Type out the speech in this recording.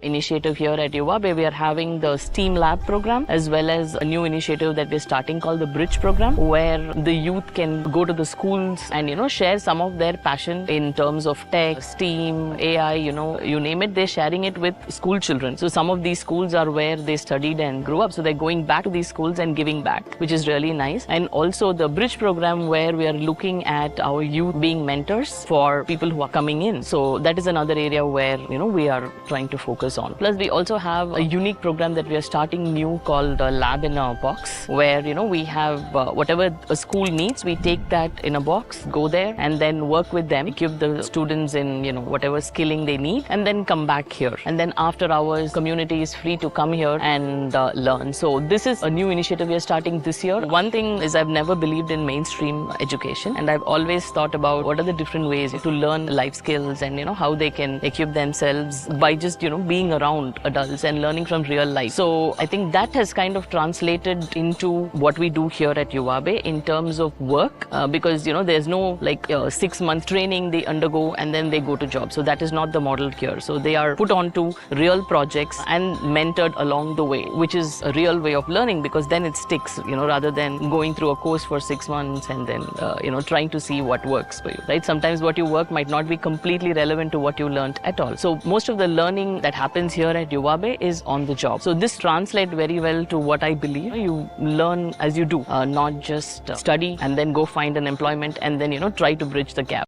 Initiative here at Yuva, we are having the STEAM Lab program as well as a new initiative that we're starting called the Bridge program, where the youth can go to the schools and share some of their passion in terms of tech, STEAM, AI, you name it, they're sharing it with school children. So some of these schools are where they studied and grew up, so they're going back to these schools and giving back, which is really nice. And also the Bridge program, where we are looking at our youth being mentors for people who are coming in. So that is another area where we are trying to focus on. Plus, we also have a unique program that we are starting new called Lab in a Box, where we have whatever a school needs, we take that in a box, go there and then work with them, give the students in whatever skilling they need, and then come back here. And then after hours, community is free to come here and learn. So this is a new initiative we are starting this year. One thing is, I've never believed in mainstream education, and I've always thought about what are the different ways to learn life skills and how they can equip themselves by just being around adults and learning from real life. So I think that has kind of translated into what we do here at Yuva in terms of work, because there's no 6-month training they undergo and then they go to job. So that is not the model here. So they are put onto real projects and mentored along the way, which is a real way of learning, because then it sticks, rather than going through a course for 6 months and then trying to see what works for you, right? Sometimes what you work might not be completely relevant to what you learned at all. So most of the learning that happens here at Yuva is on the job. So this translates very well to what I believe. You learn as you do, not just study and then go find an employment and then try to bridge the gap.